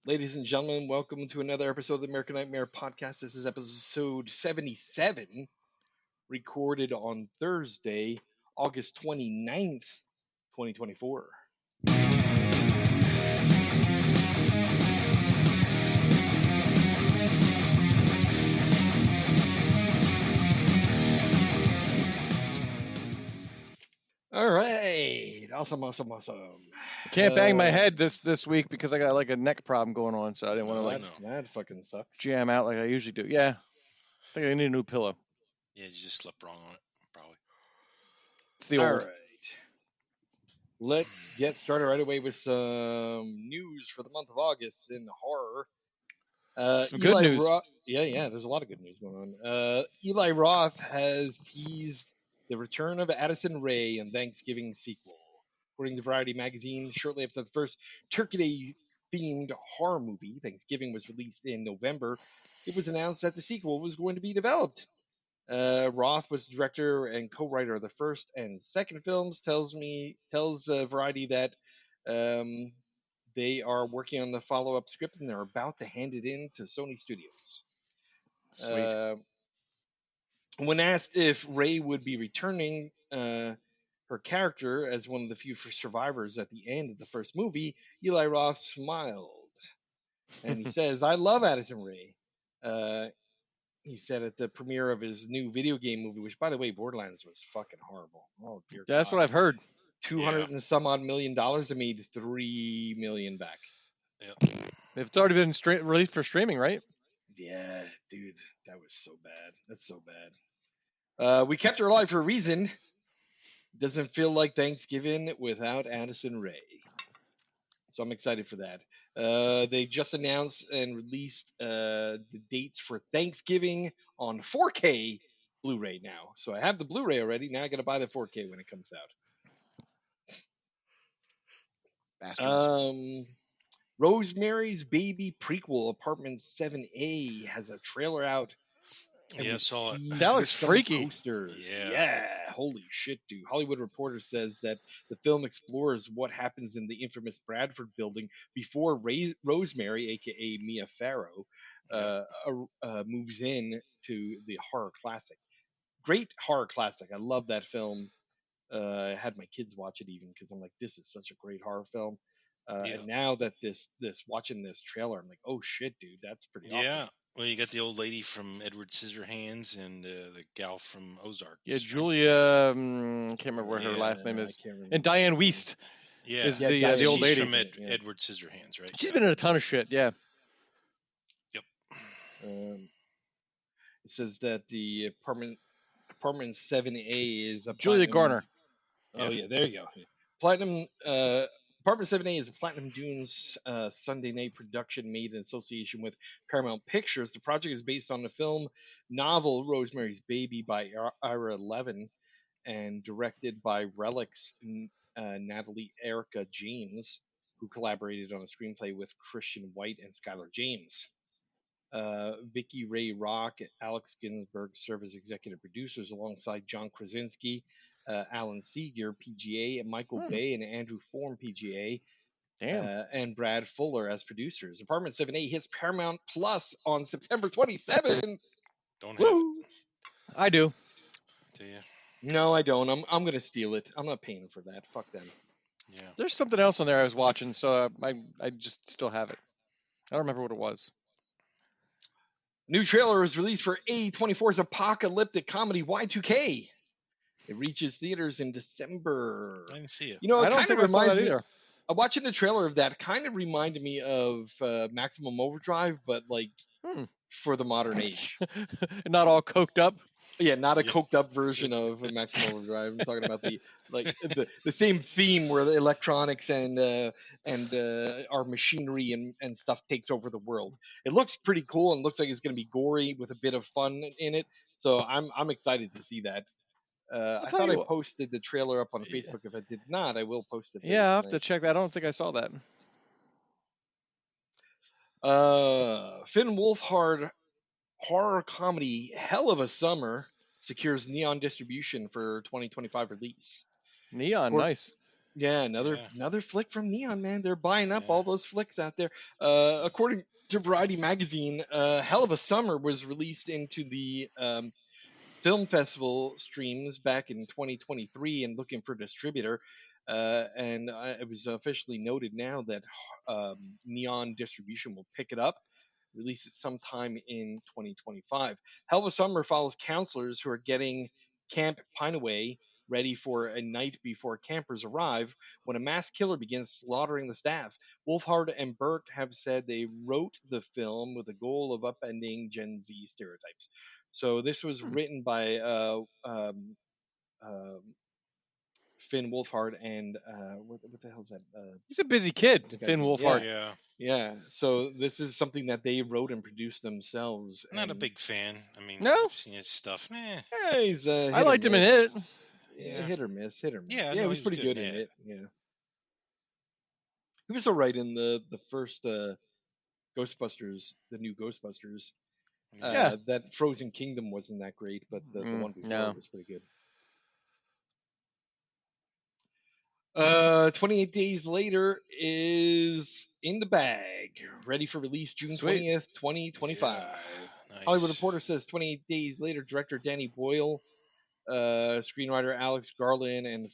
Ladies and gentlemen, welcome to another episode of the American Nightmare Podcast. This is episode 77, recorded on Thursday, August 29th, 2024. All right. Awesome. Can't bang my head this week because I got like a neck problem going on, so I didn't want to That fucking sucks. jam out like I usually do. Yeah, I think I need a new pillow. Yeah, you just slept wrong on it, probably. It's the All old. right. Let's get started right away with some news for the month of August in horror. Some good news. Yeah, there's a lot of good news going on. Eli Roth has teased the return of Addison Rae in Thanksgiving sequel. According to Variety magazine, shortly after the first Turkey Day-themed horror movie, Thanksgiving, was released in November, it was announced that the sequel was going to be developed. Roth was director and co-writer of the first and second films. Tells Variety that they are working on the follow-up script and they're about to hand it in to Sony Studios. Sweet. When asked if Rae would be returning her character as one of the few survivors at the end of the first movie, Eli Roth smiled. And he says, I love Addison Rae. He said at the premiere of his new video game movie, which, by the way, Borderlands was fucking horrible. Oh, dear That's God. what I've heard. 200 and some odd $1 million. They made $3 million back. Yep. It's already been released for streaming, right? Yeah, dude, that was so bad. That's so bad. We kept her alive for a reason. Doesn't feel like Thanksgiving without Addison Rae. So I'm excited for that. They just announced and released the dates for Thanksgiving on 4K Blu-ray now. So I have the Blu-ray already. Now I got to buy the 4K when it comes out. Bastards. Rosemary's Baby Prequel Apartment 7A has a trailer out. Yeah, I saw it. That looks freaky. Posters. Yeah. Holy shit, dude. Hollywood Reporter says that the film explores what happens in the infamous Bradford building before Rosemary, a.k.a. Mia Farrow, moves in to the horror classic. Great horror classic. I love that film. I had my kids watch it even because I'm like, this is such a great horror film. And now that watching this trailer, I'm like, oh shit, dude, that's pretty awesome. Yeah. Well, you got the old lady from Edward Scissorhands and the gal from Ozark. Yeah, Julia. Can't remember what her last name is. And Diane Wiest. Yeah, is the old lady from Edward Scissorhands, right? She's been in a ton of shit. Yeah. Yep. It says that the apartment 7A is a Julia platinum, Garner. Oh yeah, there you go. Platinum. Apartment 7A is a Platinum Dunes Sunday night production made in association with Paramount Pictures. The project is based on the film novel Rosemary's Baby by Ira Levin and directed by Relic's Natalie Erica James, who collaborated on a screenplay with Christian White and Skylar James. Vicky Ray Rock and Alex Ginsberg serve as executive producers alongside John Krasinski, Alan Seeger, PGA, and Michael Bay and Andrew Form, PGA, and Brad Fuller as producers. Apartment 7A hits Paramount Plus on September 27th. Don't have it. I do. Do you? No, I don't. I'm gonna steal it. I'm not paying for that. Fuck them. Yeah. There's something else on there I was watching, so I just still have it. I don't remember what it was. New trailer was released for A24's apocalyptic comedy Y2K. It reaches theaters in December. I didn't see it. You know, I don't think I saw that either. Watching the trailer of that kind of reminded me of Maximum Overdrive, but like for the modern age. Not all coked up. Yeah, not a coked up version of Maximum Overdrive. I'm talking about the same theme where the electronics and our machinery and stuff takes over the world. It looks pretty cool and looks like it's going to be gory with a bit of fun in it. So I'm excited to see that. I thought I posted the trailer up on Facebook. If I did not, I will post it. Yeah, I'll have to check that. I don't think I saw that. Finn Wolfhard horror comedy Hell of a Summer secures Neon distribution for 2025 release. Neon, nice. Yeah, another flick from Neon, man. They're buying up Yeah. all those flicks out there. According to Variety magazine, Hell of a Summer was released into the film festival streams back in 2023 and looking for a distributor. And it was officially noted now that Neon Distribution will pick it up, release it sometime in 2025. Hell of a Summer follows counselors who are getting Camp Pineaway ready for a night before campers arrive when a mass killer begins slaughtering the staff. Wolfhard and Burke have said they wrote the film with the goal of upending Gen Z stereotypes. So this was written by Finn Wolfhard and what the hell is that? He's a busy kid, the guy's Finn name. Wolfhard. Yeah. Yeah. So this is something that they wrote and produced themselves. Not a and- big fan. I mean, No? I've seen his stuff. Yeah, he's I liked him in it. Yeah, Yeah. hit or miss. Yeah, Yeah, no, he was pretty good in it. Yeah. He was all right in the first Ghostbusters, the new Ghostbusters. Yeah. That Frozen Kingdom wasn't that great, but the one before no. was pretty good. 28 Days Later is in the bag, ready for release June Sweet. 20th, 2025. Yeah, nice. Hollywood Reporter says 28 Days Later, director Danny Boyle, screenwriter Alex Garland, and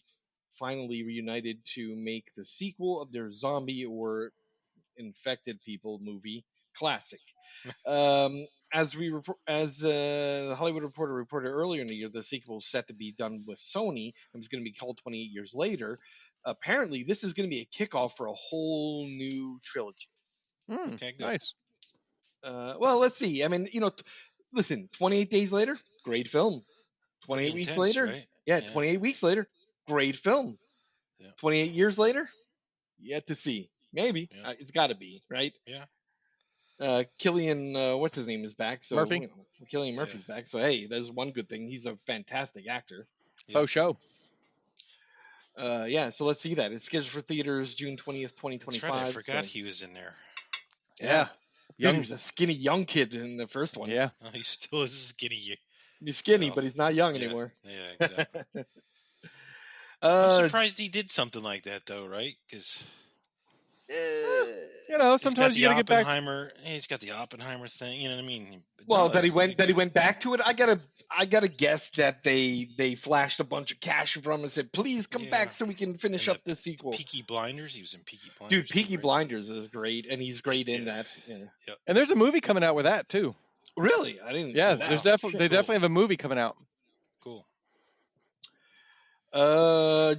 finally reunited to make the sequel of their zombie or infected people movie classic. As the Hollywood Reporter reported earlier in the year, the sequel was set to be done with Sony and was going to be called 28 Years Later. Apparently, this is going to be a kickoff for a whole new trilogy. Okay, good. Nice. Well, let's see. I mean, listen, 28 Days Later, great film. 28 Pretty weeks intense, later, right? yeah, 28 weeks later, great film. Yeah. 28 years later, yet to see. Maybe. Yeah. It's got to be, right? Yeah. Killian, what's his name, is back. So Murphy. Killian Murphy's back. So, hey, there's one good thing. He's a fantastic actor. Faux show. Yeah, so let's see that. It's scheduled for theaters June 20th, 2025. That's right. I forgot so, he was in there. yeah. Dude, Young- he was a skinny young kid in the first one. Yeah. Oh, he still is skinny. He's skinny, Well, but he's not young Yeah, anymore. Yeah, exactly. I'm Uh, surprised he did something like that, though, right? Because Sometimes you gotta get back. He's got the Oppenheimer thing. You know what I mean? But well, no, that that's he went pretty that he went back to it. I gotta guess that they flashed a bunch of cash from him and said, "Please come Yeah. back so we can finish And up the sequel." Peaky Blinders. He was in Peaky Blinders. Dude, too, Peaky right? Blinders is great, and he's great in Yeah. that. Yeah. And there's a movie coming out with that too. Really, I didn't. Yeah, see there's that. definitely they definitely have a movie coming out. Cool.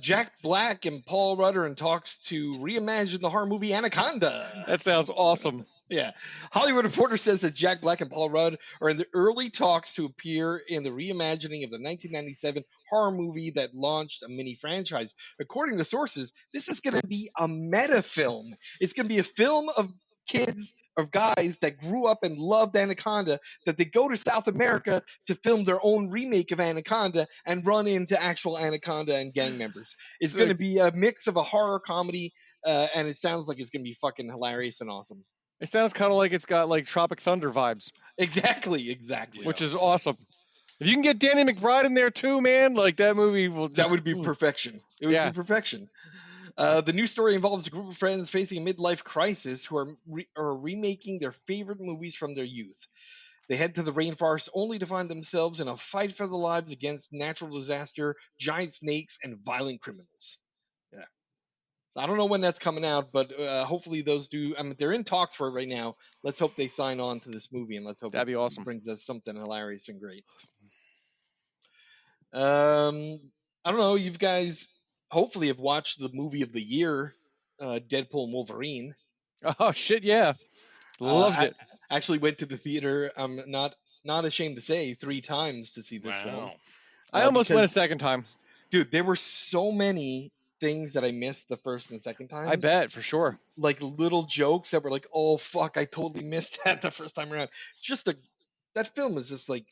Jack Black and Paul Rudd are in talks to reimagine the horror movie Anaconda. That sounds awesome. Yeah. Hollywood Reporter says that Jack Black and Paul Rudd are in the early talks to appear in the reimagining of the 1997 horror movie that launched a mini franchise. According to sources, this is going to be a meta film. It's going to be a film of kids, of guys that grew up and loved Anaconda, that they go to South America to film their own remake of Anaconda and run into actual Anaconda and gang members. It's going to be a mix of a horror comedy, and it sounds like it's going to be fucking hilarious and awesome. It sounds kind of like it's got like Tropic Thunder vibes, Exactly. Yeah. which is awesome. If you can get Danny McBride in there too, man, like that movie will just, That would be perfection. It would be perfection. The new story involves a group of friends facing a midlife crisis who are remaking their favorite movies from their youth. They head to the rainforest only to find themselves in a fight for their lives against natural disaster, giant snakes, and violent criminals. Yeah. So I don't know when that's coming out, but hopefully those do. I mean, they're in talks for it right now. Let's hope they sign on to this movie, and let's hope That'd be awesome. It brings us something hilarious and great. I don't know. You guys hopefully have watched the movie of the year, Deadpool and Wolverine. Oh shit, yeah, loved it. I actually went to the theater. I'm not ashamed to say 3 times to see this film. Wow. I almost went a because- second time. Dude, there were so many things that I missed the first and second time. I bet for sure. Like little jokes that were like, "Oh fuck, I totally missed that the first time around." That film is just like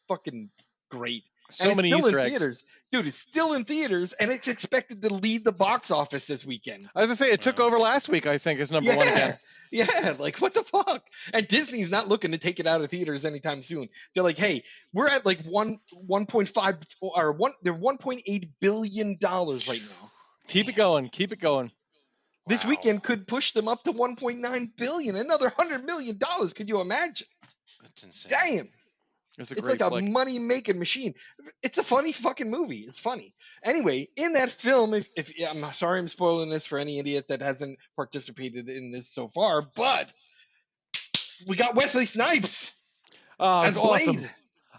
fucking great. So And it's many still Easter in eggs. theaters. Dude, it's still in theaters, and it's expected to lead the box office this weekend. I was gonna say it took Wow. over last week. I think as number one again. Yeah, like what the fuck? And Disney's not looking to take it out of theaters anytime soon. They're like, hey, we're at like 1.5 or they're 1.8 billion dollars right now. Keep it going. Keep it going. This Wow. weekend could push them up to 1.9 billion, another $100 million. Could you imagine? That's insane. Damn. It's a It's great like a flick. money-making machine. It's a funny fucking movie. It's funny. Anyway, in that film, if I'm sorry I'm spoiling this for any idiot that hasn't participated in this so far, but we got Wesley Snipes as It's awesome. Blade.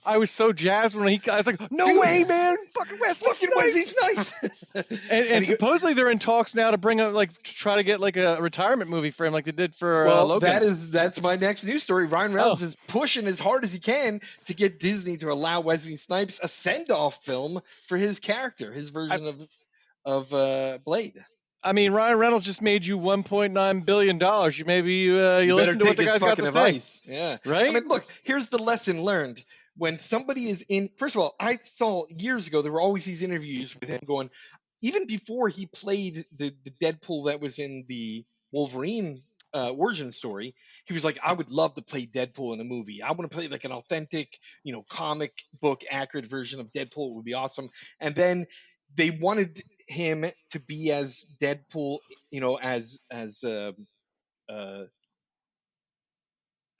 I was so jazzed when I was like, no Dude. way, man. Fucking Wesley Fucking Snipes. Wesley Snipes. And he- supposedly they're in talks now to bring up, like, to try to get like a retirement movie for him, like they did for well, Logan. that's my next news story. Ryan Reynolds Oh. is pushing as hard as he can to get Disney to allow Wesley Snipes a send-off film for his character, his version of Blade. I mean, Ryan Reynolds just made you $1.9 billion. You maybe you better listen to what take the his guy's got fucking to say, advice. Yeah. right? I mean, look, here's the lesson learned. When somebody is in, first of all, I saw years ago, there were always these interviews with him going, even before he played the Deadpool that was in the Wolverine origin story, he was like, I would love to play Deadpool in a movie. I want to play like an authentic, comic book accurate version of Deadpool. It would be awesome. And then they wanted him to be as Deadpool,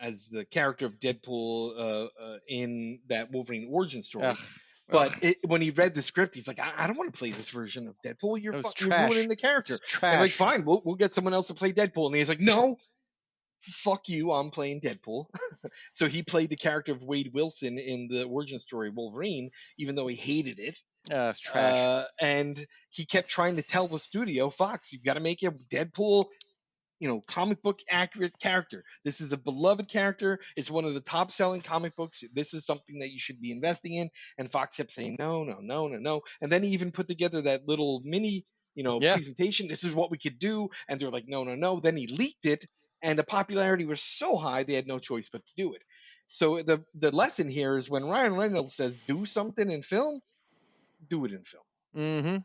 as the character of Deadpool in that Wolverine origin story. Ugh. But when he read the script, he's like, I don't want to play this version of Deadpool. You're That was fucking trash. ruining the character. It's And like, trash. fine, we'll get someone else to play Deadpool. And he's like, no, fuck you, I'm playing Deadpool. So he played the character of Wade Wilson in the origin story Wolverine, even though he hated it. It's trash. And he kept trying to tell the studio, Fox, you've got to make a Deadpool comic book accurate character. This is a beloved character. It's one of the top selling comic books. This is something that you should be investing in. And Fox kept saying, no. And then he even put together that little mini, presentation. This is what we could do. And they're like, no. Then he leaked it. And the popularity was so high, they had no choice but to do it. So the lesson here is when Ryan Reynolds says, do something in film, do it in film.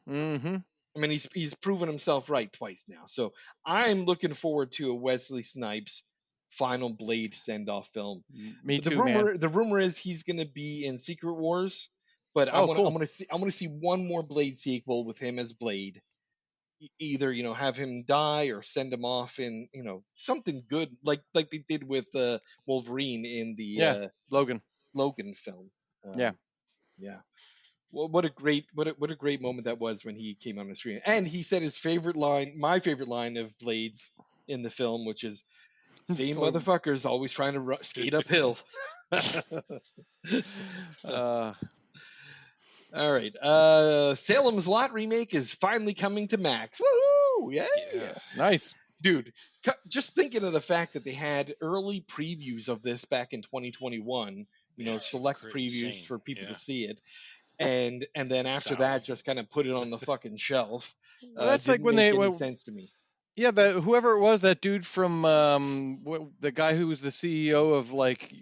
Mm-hmm. I mean, he's proven himself right twice now. So I'm looking forward to a Wesley Snipes final Blade send-off film. Me too, man. The rumor is he's going to be in Secret Wars, but I want to see one more Blade sequel with him as Blade. Either have him die or send him off in something good like they did with Wolverine in the Logan film. Yeah. Well, what a great moment that was when he came on the screen. And he said his favorite line, my favorite line of Blade's in the film, which is, same motherfuckers always trying to skate uphill. All right. Salem's Lot remake is finally coming to Max. Woohoo! Yeah. Nice. Dude, just thinking of the fact that they had early previews of this back in 2021, select previews insane. for people to see it. And then after that, just kind of put it on the fucking shelf. That's like when make any sense to me. Yeah, whoever it was, that dude from the guy who was the CEO of like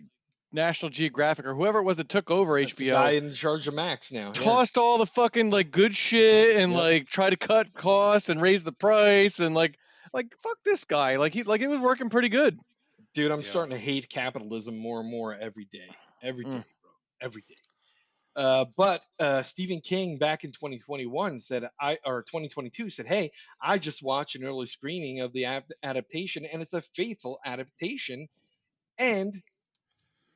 National Geographic or whoever it was that took over That's HBO. The guy in charge of Max now. Tossed all the fucking like good shit and like try to cut costs and raise the price and like fuck this guy. Like it was working pretty good. Dude, I'm starting to hate capitalism more and more every day. Every day, bro. Every day. But Stephen King back in 2021 or 2022 said, hey, I just watched an early screening of the adaptation and it's a faithful adaptation and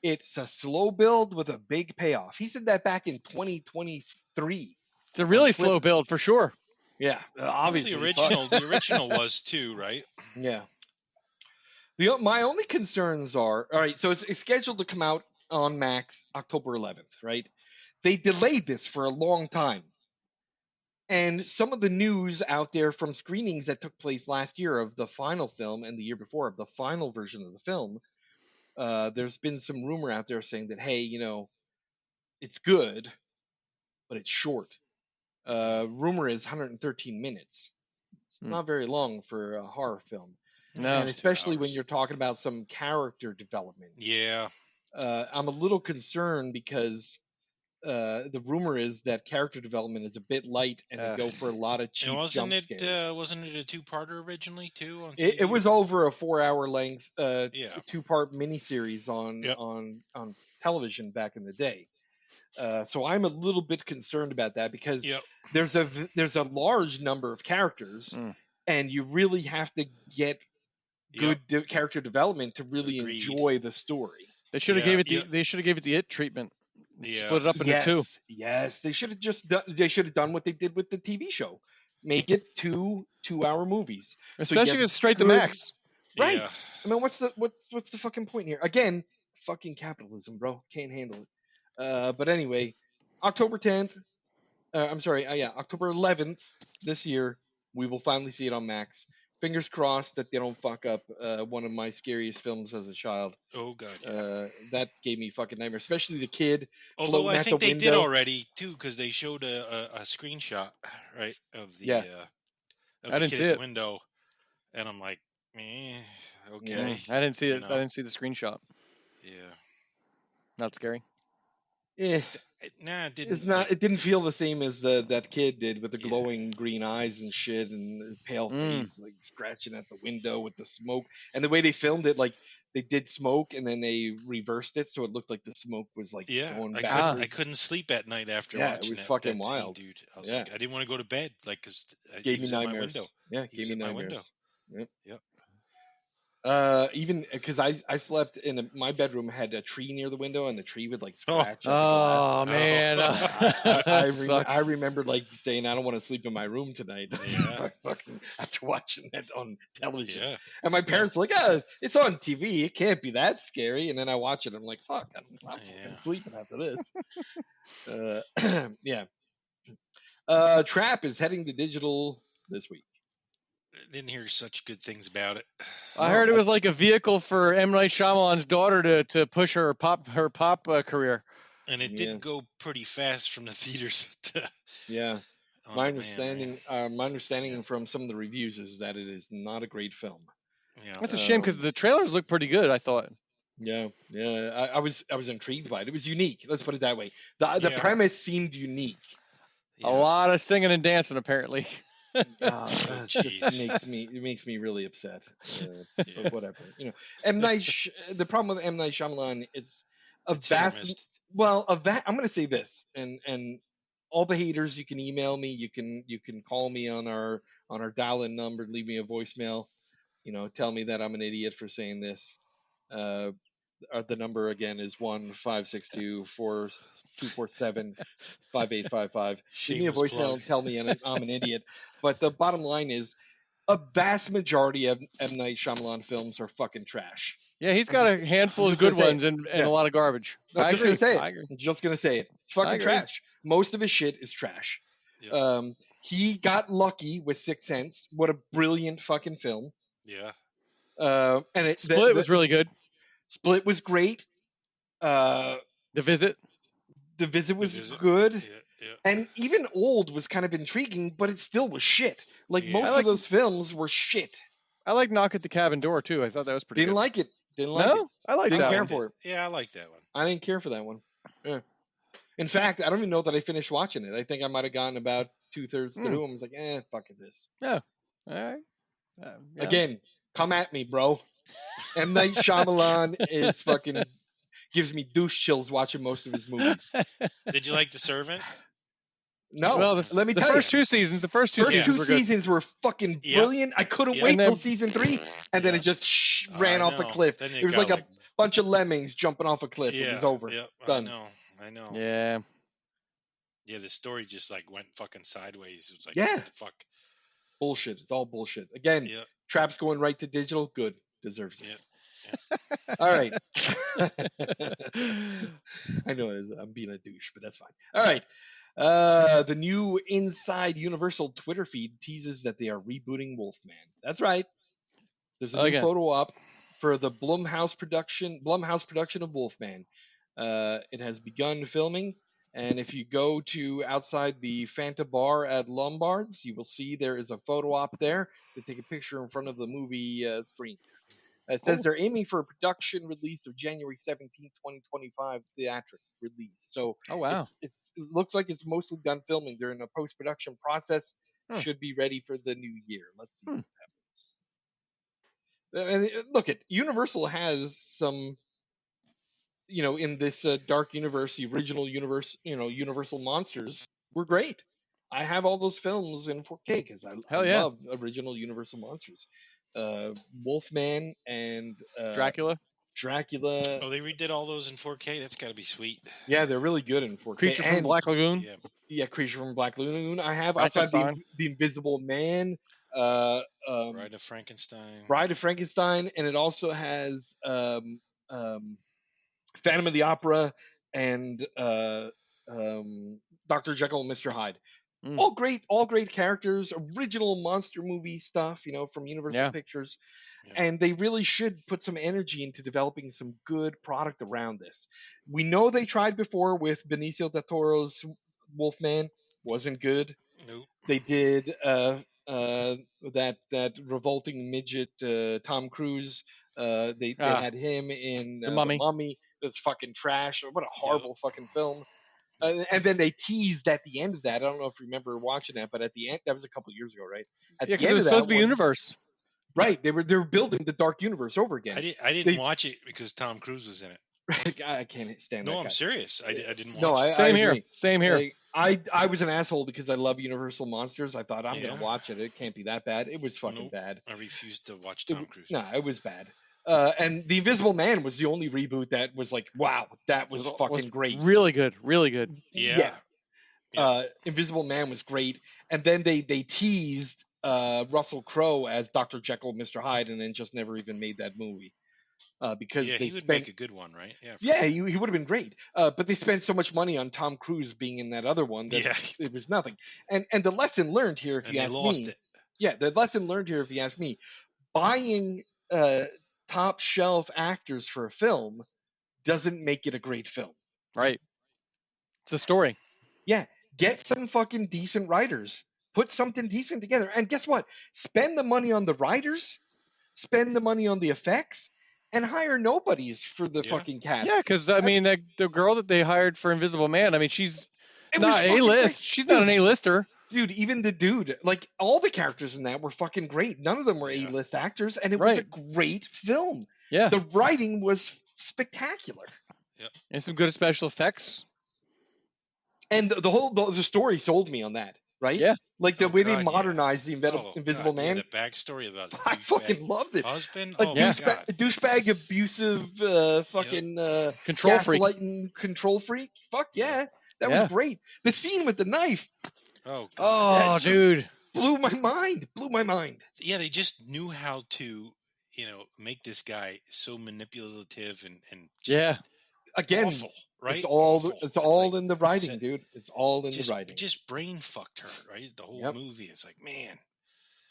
it's a slow build with a big payoff. He said that back in 2023. It's a really slow build for sure. Yeah, obviously. The original was too, right? Yeah. My only concerns are, all right, so it's scheduled to come out on Max October 11th, right? They delayed this for a long time. And some of the news out there from screenings that took place last year of the final film and the year before of the final version of the film, there's been some rumor out there saying that, hey, it's good, but it's short. Rumor is 113 minutes. It's not very long for a horror film. No. And especially when you're talking about some character development. Yeah. I'm a little concerned because the rumor is that character development is a bit light and they go for a lot of cheap wasn't jump it scares. wasn't it a two-parter originally too? On It was over a 4-hour length, 2-part miniseries on television back in the day. So I'm a little bit concerned about that because Yep. there's a large number of characters, and you really have to get good character development to really Agreed. enjoy the story. They should have gave it the It treatment. Yeah. Split it up into two. Yes, they should have done what they did with the TV show. Make it two 2-hour movies. Especially if it's straight to Max. Right. Yeah. I mean, what's the fucking point here? Again, fucking capitalism, bro. Can't handle it. But anyway, October 10th. October 11th this year, we will finally see it on Max. Fingers crossed that they don't fuck up one of my scariest films as a child. Oh god. Yeah. That gave me fucking nightmare, especially the kid. Although I think they window. did already too, because they showed a screenshot, right, of the I didn't kid see at the it. window, and I'm like, okay. I didn't see it. I didn't see the screenshot. Yeah. Not scary. Nah, it didn't. It's not. It didn't feel the same as that kid did with the glowing green eyes and shit, and the pale face, like scratching at the window with the smoke. And the way they filmed it, like they did smoke and then they reversed it, so it looked like the smoke was like going backwards. I couldn't sleep at night after watching it was fucking that wild, scene, dude. I was like, I didn't want to go to bed, like, because gave me nightmares. My window. Yeah, gave me nightmares. Yep. Even because I slept in my bedroom had a tree near the window, and the tree would like scratch. Oh man, I remember like saying I don't want to sleep in my room tonight. Yeah. After watching that on television, Yeah. and my parents were like, it's on TV, it can't be that scary. And then I watch it, I'm like, fuck, I'm fucking sleeping after this. Yeah. Trap is heading to digital this week. Didn't hear such good things about it. I heard it was like a vehicle for M. Night Shyamalan's daughter to push her pop career. And it did go pretty fast from the theaters. My understanding from some of the reviews is that it is not a great film. Yeah. That's a shame because the trailers look pretty good, I thought. Yeah. I was intrigued by it. It was unique. Let's put it that way. The premise seemed unique. Yeah. A lot of singing and dancing, apparently. It makes me really upset. But whatever, the problem with M. Night Shyamalan is I'm going to say this, and all the haters, you can email me, you can call me on our dial-in number, leave me a voicemail, tell me that I'm an idiot for saying this. The number again is 1-562-247-5855. Give me a voicemail and tell me I'm an idiot. But the bottom line is, a vast majority of M. Night Shyamalan films are fucking trash. Yeah, he's got a handful of good ones and a lot of garbage. I'm just going to say it. I'm just going to say it. It's fucking trash. Most of his shit is trash. Yep. He got lucky with Sixth Sense. What a brilliant fucking film. Yeah. And Split was really good. Split was great. The Visit was good. Yeah. And even Old was kind of intriguing, but it still was shit. Like most of those films were shit. I like Knock at the Cabin Door too. I thought that was pretty good. Like it. Didn't like it. I like that. Didn't care for it. Yeah, I like that one. I didn't care for that one. Yeah. In fact, I don't even know that I finished watching it. I think I might have gotten about 2/3 through and was like, fuck it, this. Yeah. All right. Again, come at me, bro. M. Night Shyamalan is fucking gives me douche chills watching most of his movies. Did you like The Servant? No. Well, let me tell you. The first two seasons were fucking brilliant. I couldn't wait till season 3, and then it just ran off a cliff. It was like a bunch of lemmings jumping off a cliff. It was over. Done. I know. Yeah. Yeah, the story just like went fucking sideways. It was like, what the fuck? Bullshit. It's all bullshit. Again, Trap's going right to digital. Good. Deserves it. Yeah. All right. I know I'm being a douche, but that's fine. All right. The new Inside Universal Twitter feed teases that they are rebooting Wolfman. That's right. There's a new photo op for the Blumhouse production of Wolfman. It has begun filming, and if you go to outside the Fanta bar at Lombard's, you will see there is a photo op there to take a picture in front of the movie screen. It says they're aiming for a production release of January 17, 2025, theatric release. So it looks like it's mostly done filming. They're in a post-production process. Should be ready for the new year. Let's see what happens. And look, Universal has some in this dark universe, the original universe, Universal monsters were great. I have all those films in 4K because I Hell yeah. love original Universal monsters. Wolfman and Dracula. Dracula. Oh, they redid all those in 4K. That's got to be sweet. Yeah, they're really good in 4K. Creature from And Black Lagoon. Yeah. yeah, Creature from Black Lagoon. I also have Frankenstein. the Invisible Man, Bride of Frankenstein. Bride of Frankenstein, and it also has Phantom of the Opera and Dr. Jekyll and Mr. Hyde. Mm. All great characters, original monster movie stuff, from Universal Yeah. Pictures. Yeah. And they really should put some energy into developing some good product around this. We know they tried before with Benicio del Toro's Wolfman, wasn't good. Nope. They did that revolting midget Tom Cruise. They had him in The Mummy. The Mummy. That's fucking trash. What a horrible fucking film. And then they teased at the end of that. I don't know if you remember watching that, but at the end, that was a couple years ago, right? At Yeah, the because it end was of supposed to that be one- universe. Right, they were building the dark universe over again. I didn't watch it because Tom Cruise was in it. I can't stand that No, guy. I'm serious. I didn't watch No, it. Same I here. agree. Same here. Like, I was an asshole because I love Universal Monsters. I thought I'm Yeah. gonna watch it. It can't be that bad. It was fucking Nope. bad. I refused to watch It Tom w- Cruise. No, it was bad. And The Invisible Man was the only reboot that was like, wow, that was fucking great. Really good. Really good. Yeah. Invisible Man was great. And then they teased Russell Crowe as Dr. Jekyll, Mr. Hyde, and then just never even made that movie. Because Yeah, they he would spent make a good one, right? Yeah. yeah, he would have been great. But they spent so much money on Tom Cruise being in that other one that Yeah. it was nothing. And the lesson learned here, if And you they ask lost me, it. yeah, the lesson learned here, if you ask me, buying top shelf actors for a film doesn't make it a great film. Right. It's a story. Yeah, get some fucking decent writers, put something decent together, and guess what? Spend the money on the writers, spend the money on the effects, and hire nobodies for the Yeah. fucking cast. Yeah, because I mean, the girl that they hired for Invisible Man, I mean, she's It was not fucking A-list. great. She's not an A-lister. Dude, even the dude, like all the characters in that were fucking great. None of them were Yeah. A-list actors, and it was a Right. great film. Yeah, The writing was spectacular, and some good special effects. and the story sold me on that. Right? Yeah. Like the Oh, way God, they yeah. modernized the Oh, Invisible God, Man. Yeah, the backstory about the I fucking douchebag loved it. husband. A Oh, Yeah. my God. douchebag, abusive, fucking Control freak. gaslighting control freak. Fuck yeah, that Yeah. was great. The scene with the knife Oh, God. Oh, That's- dude. blew my mind. Yeah, they just knew how to, make this guy so manipulative and just Yeah. Again, awful, right? it's all Awful. it's all like in the writing, set- dude. It's all in just, the writing. just brain fucked her, right? The whole Yep. movie is like, man.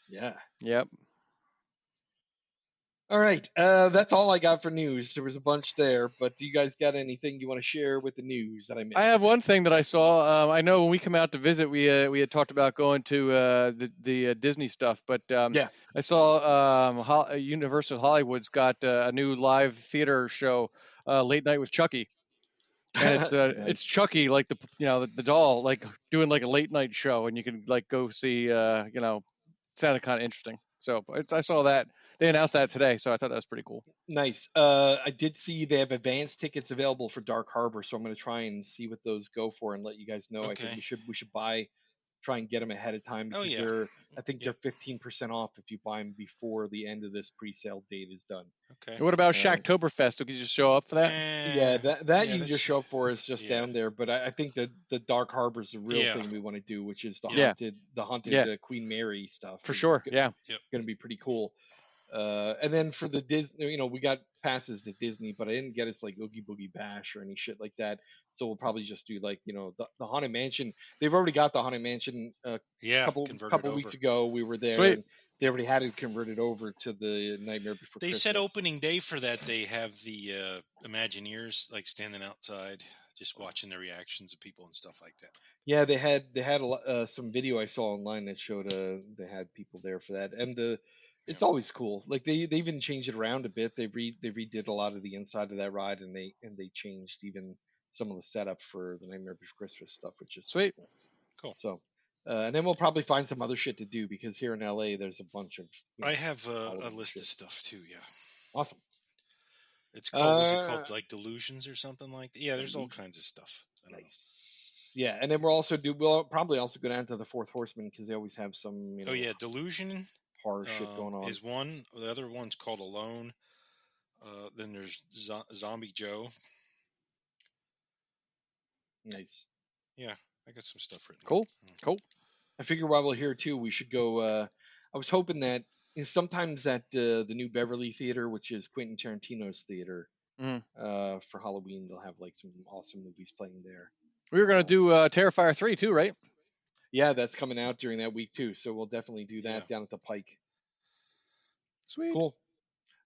Yeah. Yep. All right. That's all I got for news. There was a bunch there, but do you guys got anything you want to share with the news that I missed? I have one thing that I saw. I know when we come out to visit, we had talked about going to the Disney stuff, but Yeah. I saw Universal Hollywood's got a new live theater show, Late Night with Chucky, and it's it's Chucky, like the doll, like doing like a late night show, and you can like go see. It sounded kind of interesting. So I saw that. They announced that today, so I thought that was pretty cool. Nice. I did see they have advance tickets available for Dark Harbor, so I'm going to try and see what those go for and let you guys know. I Okay. think we should try and get them ahead of time Oh, because yeah. I think they're 15% off if you buy them before the end of this pre-sale date is done. Okay. And what about Yeah. Shacktoberfest? Could you just show up for that? Yeah, that yeah, you can that's- just show up for is just yeah. down there. But I think that the Dark Harbor is the real Yeah. thing we want to do, which is the Yeah. haunted Yeah. Queen Mary stuff. For is sure. Yeah. going to be pretty cool. And then for the Disney, we got passes to Disney, but I didn't get us like Oogie Boogie Bash or any shit like that. So we'll probably just do like the Haunted Mansion. They've already got the Haunted Mansion Yeah. couple converted weeks over. ago. We were there. Sweet. And they already had it converted over to the Nightmare Before They Christmas. said opening day for that. They have the Imagineers like standing outside, just watching the reactions of people and stuff like that. Yeah, they had some video I saw online that showed they had people there for that, and it's always cool. Like they even changed it around a bit. They redid a lot of the inside of that ride, and they changed even some of the setup for the Nightmare Before Christmas stuff, which is Sweet. Cool. So, and then we'll probably find some other shit to do because here in LA there's a bunch of. I have a Halloween list shit. of stuff too. Yeah. Awesome. It's called, was it called like Delusions or something like that? Yeah, there's all kinds of stuff. I don't know. Nice. Yeah, and then we'll probably also go down to the Fourth Horseman because they always have some, Oh yeah, Delusion horror shit going on. is one. The other one's called Alone. Then there's Zombie Joe. Nice. Yeah, I got some stuff written. Cool. Cool. I figure while we're here too, we should go. I was hoping that sometimes at the New Beverly Theater, which is Quentin Tarantino's theater, for Halloween they'll have like some awesome movies playing there. We were gonna do Terrifier 3 too, right? Yeah, that's coming out during that week too, so we'll definitely do that down at the Pike. Sweet. Cool.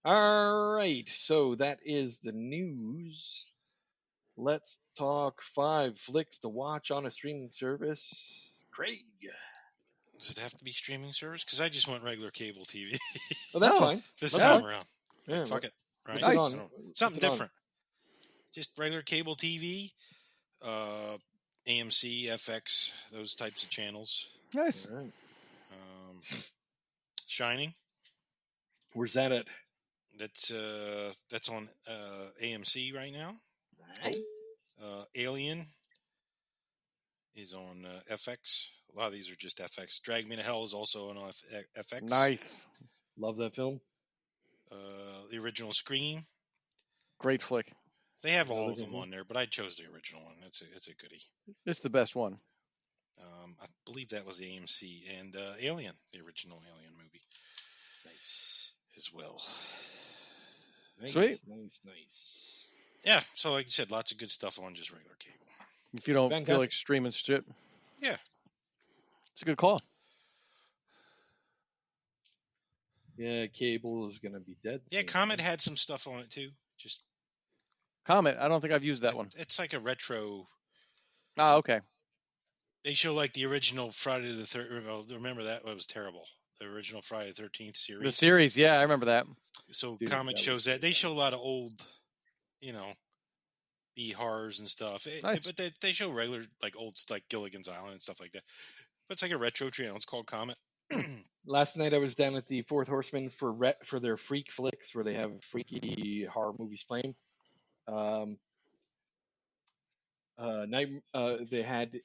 All right, so that is the news. Let's talk 5 flicks to watch on a streaming service. Craig. Does it have to be streaming service? Because I just want regular cable TV. Oh, that's fine. This time around. Yeah, Fuck it. Right. Nice. Something different. Just regular cable TV, AMC, FX, those types of channels. Nice. All right. Shining. Where's that at? That's on AMC right now. Nice. Alien is on FX. A lot of these are just FX. Drag Me to Hell is also on FX. Nice. Love that film. The original Scream. Great flick. They have all of them on there, but I chose the original one. It's a goodie. It's the best one. I believe that was AMC and Alien, the original Alien movie. Nice. As well. Nice, Sweet. Nice. Yeah, so like you said, lots of good stuff on just regular cable. If you don't feel like streaming shit. Yeah. It's a good call. Yeah, cable is gonna be dead. Yeah, soon. Comet had some stuff on it too. Just Comet. I don't think I've used that one. It's like a retro. Ah, okay. They show like the original Friday the 13th. Remember that? It was terrible. The original Friday the 13th series. The series, yeah, I remember that. So Comet shows that. They show a lot of old, B horrors and stuff. Nice. But they show regular, like old, like Gilligan's Island and stuff like that. But it's like a retro channel. It's called Comet. Last night I was down at the Fourth Horseman for their Freak Flicks, where they have freaky horror movies playing. They had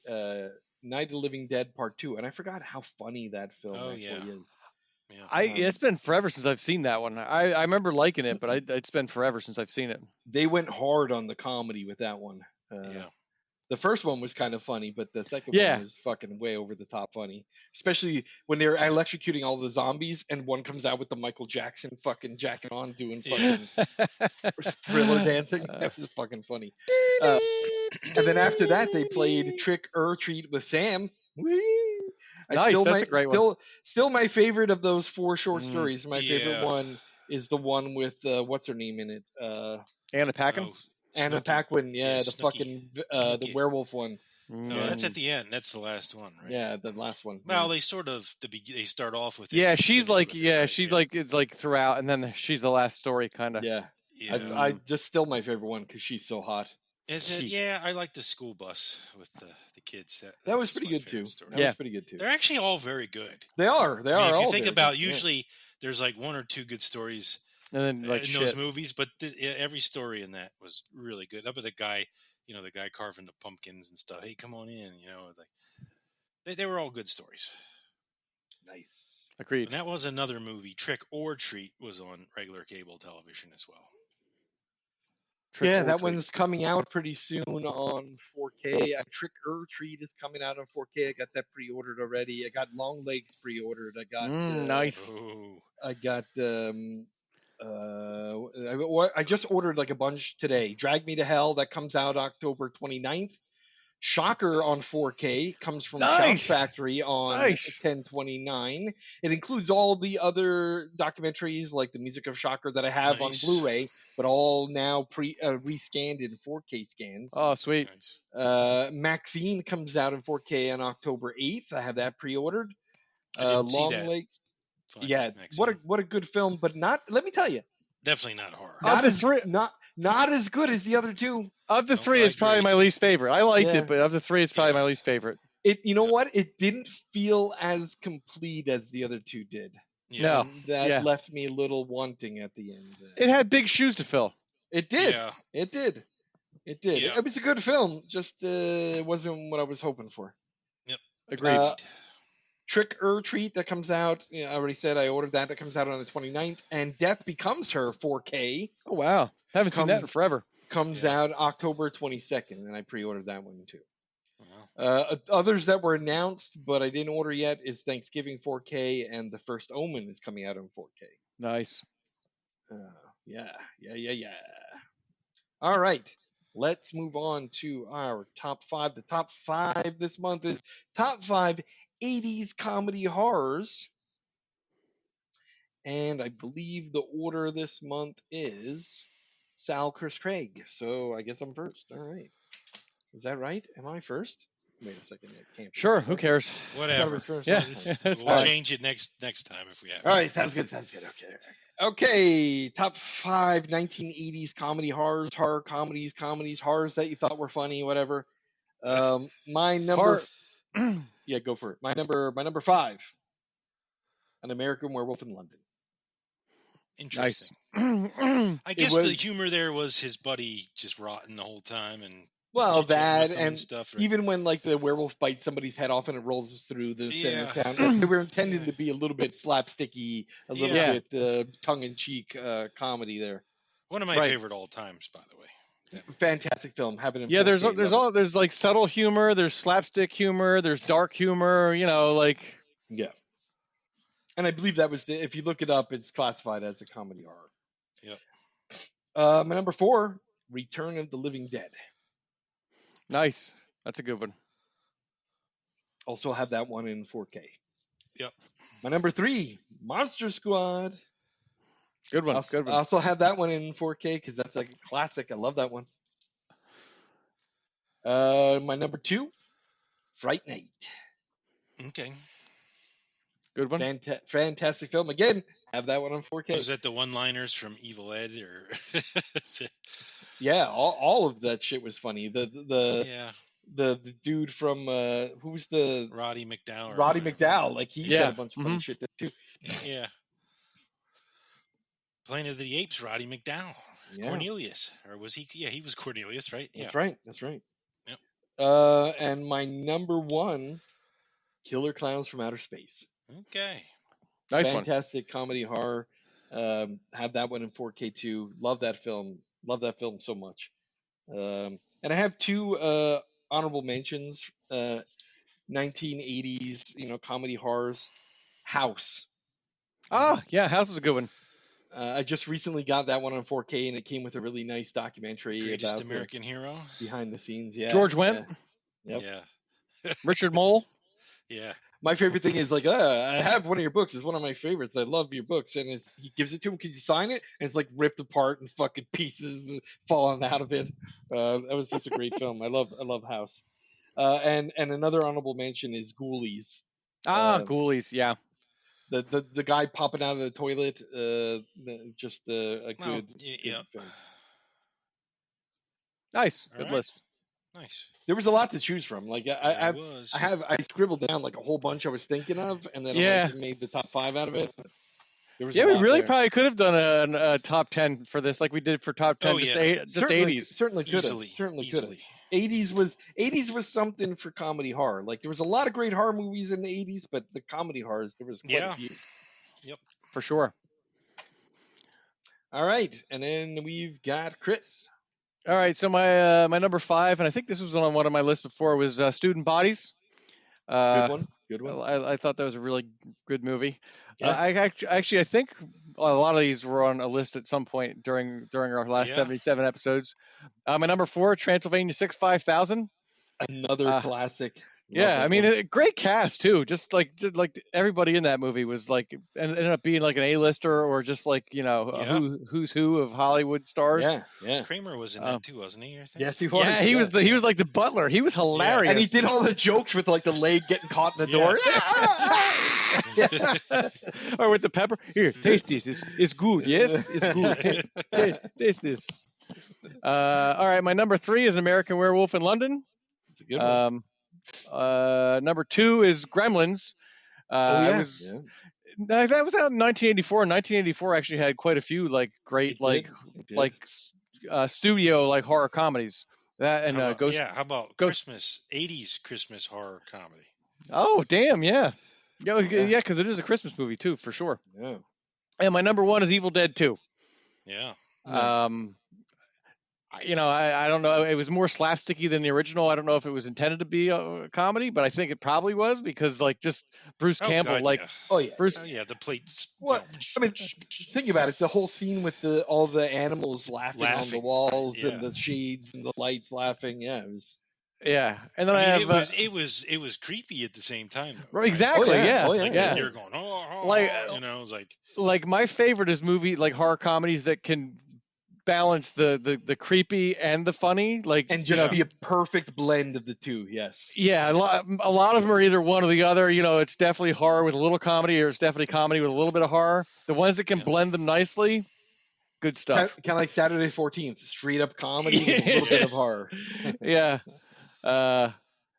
Night of the Living Dead Part 2, and I forgot how funny that film is. Yeah. It's been forever since I've seen that one. I remember liking it, but it's been forever since I've seen it. They went hard on the comedy with that one. The first one was kind of funny, but the second one was fucking way over the top funny. Especially when they're electrocuting all the zombies, and one comes out with the Michael Jackson fucking jacket on, doing fucking Thriller dancing. That was fucking funny. And then after that, they played Trick or Treat with Sam. Nice, that's a great one. Still my favorite of those 4 short stories. My favorite one is the one with what's her name in it? Anna Paquin. Anna Paquin, the Snooki. fucking the werewolf one. No, that's at the end. That's the last one, right? Yeah, the last one. Well, they sort of they start off with it. Yeah, she's like it's like throughout, and then she's the last story, kind of. Yeah. I just still my favorite one because she's so hot. Is it? Yeah, I like the school bus with the kids. That was pretty good too. Story. That was pretty good too. They're actually all very good. They are. If you think about, usually there's like 1 or 2 good stories. And then like in those movies, but every story in that was really good. Up at the guy, the guy carving the pumpkins and stuff. Hey, come on in, like they were all good stories. Nice. Agreed. And that was another movie. Trick or Treat was on regular cable television as well. That one's coming out pretty soon on 4K. Trick or Treat is coming out on 4K. I got that pre-ordered already. I got Long Legs pre-ordered. I got nice. I got I just ordered like a bunch today. Drag Me to Hell, that comes out October 29th. Shocker on 4K comes from Shout Factory on 10/29. It includes all the other documentaries like the Music of Shocker that I have on Blu-ray, but all now rescanned in 4K scans. Oh, sweet. Maxine comes out in 4K on October 8th. I have that pre-ordered. Long Legs. What a good film, but not. Let me tell you, definitely not horror. Not as good as the other 2. Of the 3, it's probably my least favorite. I liked it, but of the 3, it's probably my least favorite. What? It didn't feel as complete as the other 2 did. Yeah. No. That left me a little wanting at the end. It had big shoes to fill. It did. Yeah. It did. It did. Yeah. It was a good film. Just wasn't what I was hoping for. Yep. Agreed. Trick or Treat that comes out. I already said I ordered that. That comes out on the 29th. And Death Becomes Her 4K Oh wow, haven't seen that in forever. comes Yeah. out October 22nd, and I pre-ordered that one too. Wow. Others that were announced but I didn't order yet is Thanksgiving 4K and The First Omen is coming out in 4K. Nice. Yeah. All right, let's move on to our top 5. The top 5 this month is top 5 80s comedy horrors. And I believe the order this month is Sal, Chris, Craig. So I guess I'm first. All right. Is that right? Am I first? Wait a second. It can't be. Sure. Who cares? Whatever. First. Yeah. We'll fine. change it next time if we have. All right. Sounds good. Okay. Top 5 1980s comedy horrors, horror comedies, horrors that you thought were funny, whatever. My number. Yeah, go for it. My number 5. An American Werewolf in London. Interesting. Nice. I guess the humor there was his buddy just rotting the whole time and Well, chit-chatting with that him and stuff. Right? even when like the werewolf bites somebody's head off and it rolls through the center of Yeah. town, they were intended to be a little bit slapsticky, a little Yeah. bit tongue-in-cheek comedy there. One of my Right. favorite all times, by the way. Fantastic film. Have it in Yeah, 4K, there's like subtle humor, there's slapstick humor, there's dark humor. You know, like yeah. And I believe that was if you look it up, it's classified as a comedy horror. Yep. My number 4, Return of the Living Dead. nice. That's a good one. Also have that one in 4K. Yep. My number 3, Monster Squad. Good one. Also, Good one. also have that one in 4K because that's like a classic. I love that one. My number 2, Fright Night. Okay. Good one. Fantastic film. Again, have that one on 4K. Was that the one-liners from Evil Ed or? Yeah, all of that shit was funny. Yeah. The dude from who's the Roddy McDowell. Roddy McDowell. Like he Yeah. said a bunch of funny shit there too. Yeah. Planet of the Apes, Roddy McDowell. Yeah. Cornelius. Or was he? Yeah, he was Cornelius, right? Yeah. That's right. Yep. And my number 1, Killer Clowns from Outer Space. Okay. Nice one. Fantastic comedy horror. Have that one in 4K too. Love that film. Love that film so much. And I have 2 honorable mentions. 1980s, comedy horrors. House. Ah, yeah, House is a good one. I just recently got that one on 4K, and it came with a really nice documentary Greatest about American hero. behind the scenes. Yeah, George Wendt, Yep. Yeah. Richard Mole. Yeah. My favorite thing is like, I have one of your books. It's one of my favorites. I love your books, and he gives it to him. Can you sign it? And it's like ripped apart and fucking pieces falling out of it. That was just a great film. I love House. And another honorable mention is Ghoulies. Ghoulies. Yeah. The guy popping out of the toilet. Just a good, yeah. good film. Nice. All Good right. list. Nice. There was a lot to choose from. Like I was. scribbled down like a whole bunch I was thinking of, and then Yeah. I made the top 5 out of it. There was Yeah, a we lot really there. probably could have done a top 10 for this, like we did for top 10, Oh, just yeah. just Certainly- 80s. Certainly could have. Easily. Certainly could have. Easily. 80s was something for comedy horror. Like there was a lot of great horror movies in the 80s, but the comedy horrors there was quite Yeah. a few. For sure. All right, and then we've got Chris. All right, so my number 5, and I think this was on one of my lists before, was Student Bodies. Good one. Good one. I thought that was a really good movie. Yeah. I think a lot of these were on a list at some point during our last Yeah. 77 episodes. My number 4, Transylvania 65000. Another classic. Love Yeah, that I mean, one. a great cast too. Just like everybody in that movie was like ended up being like an A-lister or just like Yeah. who's who of Hollywood stars. yeah. Kramer was in that too, wasn't he? I think. Yes, he was. Yeah, he was like the butler. He was hilarious. and he did all the jokes with like the leg getting caught in the door. Or with the pepper. Here, taste this. It's good. Yes, it's good. Taste this. All right, my number 3 is American Werewolf in London. It's a good one. Number 2 is Gremlins. That was out in 1984. 1984 actually had quite a few like great It did. like studio like horror comedies. That and Ghost. Yeah, how about Ghost. Christmas 80s Christmas horror comedy? Oh damn, yeah, yeah, because it is a Christmas movie too, for sure. Yeah. And my number one is Evil Dead 2. Yeah. Nice. I don't know. It was more slapsticky than the original. I don't know if it was intended to be a comedy, but I think it probably was because, like, just Bruce Campbell, God, like yeah. Oh yeah. Bruce. Oh yeah, the plates. What? I mean, think about it. The whole scene with all the animals laughing on the walls yeah. and the shades and the lights laughing. Yeah, it was. Yeah, and then I I mean, have it was creepy at the same time. Though, right? Exactly. Oh, yeah. Yeah. Oh, yeah. Like Yeah. they were going, Like, you know, it was like my favorite is like horror comedies that can balance the creepy and the funny, like, And just be a perfect blend of the two. Yes. Yeah, a lot of them are either one or the other. It's definitely horror with a little comedy, or it's definitely comedy with a little bit of horror. The ones that can blend them nicely, good stuff. Kind of like Saturday 14th, straight up comedy with a little bit of horror. Yeah. All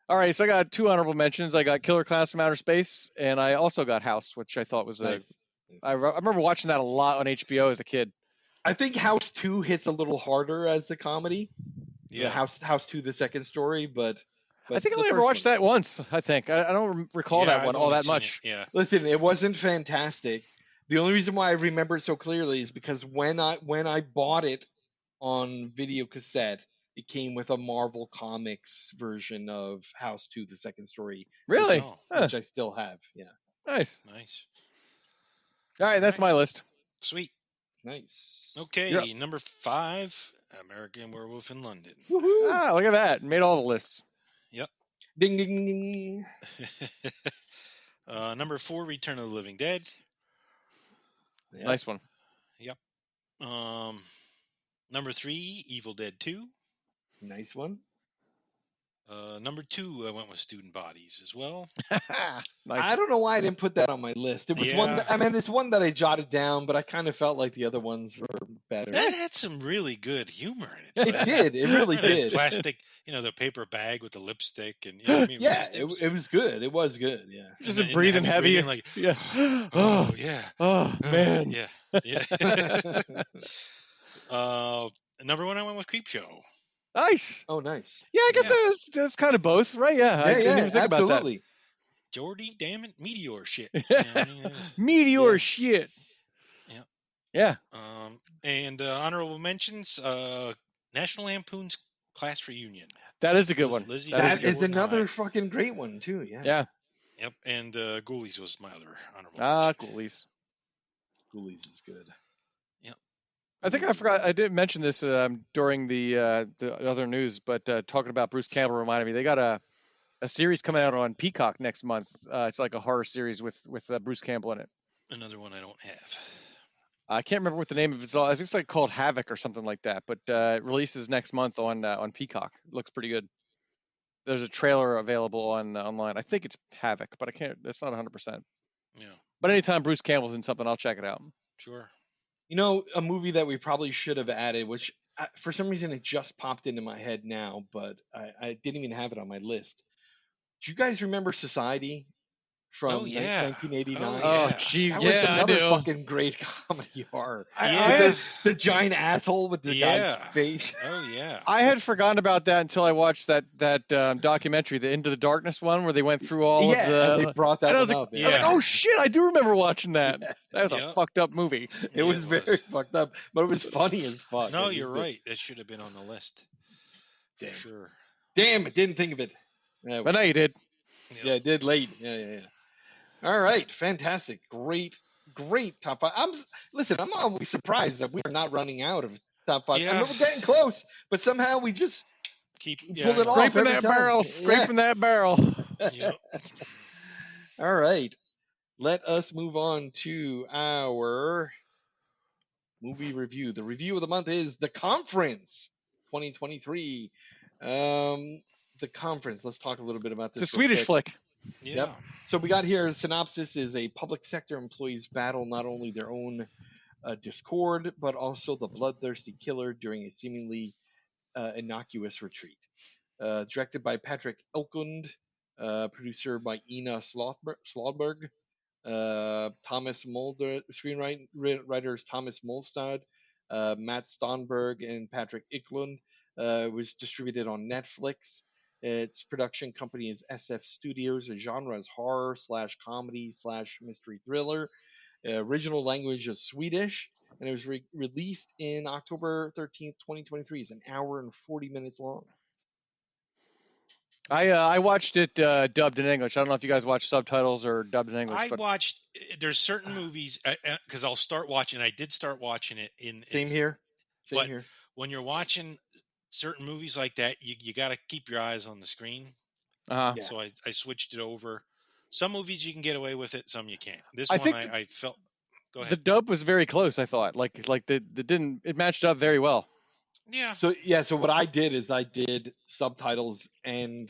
right, so I got 2 honorable mentions. I got Killer Clowns from Outer Space, and I also got House, which I thought was Nice. I remember watching that a lot on HBO as a kid. I think House 2 hits a little harder as a comedy. Yeah. House 2, the second story, but I think I only the ever first watched one. that once. I think I don't recall that one all that much. Yeah. Listen, it wasn't fantastic. The only reason why I remember it so clearly is because when I bought it on video cassette, it came with a Marvel Comics version of House 2, the second story. Really? Which I still have. Yeah. Nice. All right, that's my list. Sweet. Nice. Okay, number 5, American Werewolf in London. Woohoo! Ah, look at that. Made all the lists. Yep. Ding, ding, ding. Number 4, Return of the Living Dead. Yeah. Nice one. Yep. Number 3, Evil Dead 2. Nice one. Number 2, I went with Student Bodies as well. Nice. I don't know why I didn't put that on my list. It was one. It's one that I jotted down, but I kind of felt like the other ones were better. That had some really good humor in it. It did. It really did. Plastic, the paper bag with the lipstick, and I mean, it was good. It was good. Yeah. Just a breathing heavy. Like, yeah. Oh yeah. Oh man. Yeah. Number 1, I went with Creepshow. Nice. Oh, nice. Yeah, I guess that's kind of both, right? Yeah. I didn't even think about that. Jordy, damn it, meteor shit. Meteor shit. Yeah. And honorable mentions: National Lampoon's Class Reunion. That is a good one. That is another fucking great one too. Yeah. Yeah. Yep. And Ghoulies was my other honorable. Ghoulies. Ghoulies is good. Yep. I think I forgot. I didn't mention this during the other news, but talking about Bruce Campbell reminded me they got a series coming out on Peacock next month. It's like a horror series with Bruce Campbell in it. Another one I don't have. I can't remember what the name of it is. I think it's like called Havoc or something like that. But it releases next month on Peacock. It looks pretty good. There's a trailer available online. I think it's Havoc, but I can't. That's not 100%. Yeah. But anytime Bruce Campbell's in something, I'll check it out. Sure. A movie that we probably should have added, which for some reason it just popped into my head now, but I didn't even have it on my list. Do you guys remember Society from 1989? Oh, jeez, that was another I do. fucking great comedy horror. Yeah. The giant asshole with the guy's face. Oh yeah. I had forgotten about that until I watched that documentary, the Into the Darkness one, where they went through all of the. They brought that one up. I was like, oh shit, I do remember watching that. Yeah. That was a fucked up movie. It was very fucked up, but it was funny as fuck. No, you're right. That should have been on the list. Damn. For sure. Damn it, didn't think of it. But now you did. Yeah, I did late. Yeah. All right, fantastic, great top 5. I'm always surprised that we're not running out of top 5. Yeah. I know we're getting close, but somehow we just keep pull it off scraping every that time. barrel, scraping that barrel. Yep. All right, let us move on to our movie review. The review of the month is The Conference 2023. The Conference. Let's talk a little bit about this. It's a Swedish flick. Yeah. Yep. So we got here, synopsis is a public sector employees battle not only their own discord, but also the bloodthirsty killer during a seemingly innocuous retreat. Directed by Patrick Elkund, producer by Ina Slodberg, Thomas Mulder, screenwriters Thomas Molstad, Matt Stonberg and Patrick Eklund. It was distributed on Netflix. Its production company is SF Studios. The genre is horror / comedy / mystery thriller. Original language is Swedish, and it was released in October 13th, 2023. It's an hour and 40 minutes long. I watched it dubbed in English. I don't know if you guys watch subtitles or dubbed in English. I watched. There's certain movies because I'll start watching. I did start watching it in. Same here. But when you're watching certain movies like that, you got to keep your eyes on the screen. Uh-huh. So I switched it over. Some movies you can get away with it, some you can't. This I one think I felt. Go ahead. The dub was very close. I thought it matched up very well. Yeah. So what I did is I did subtitles and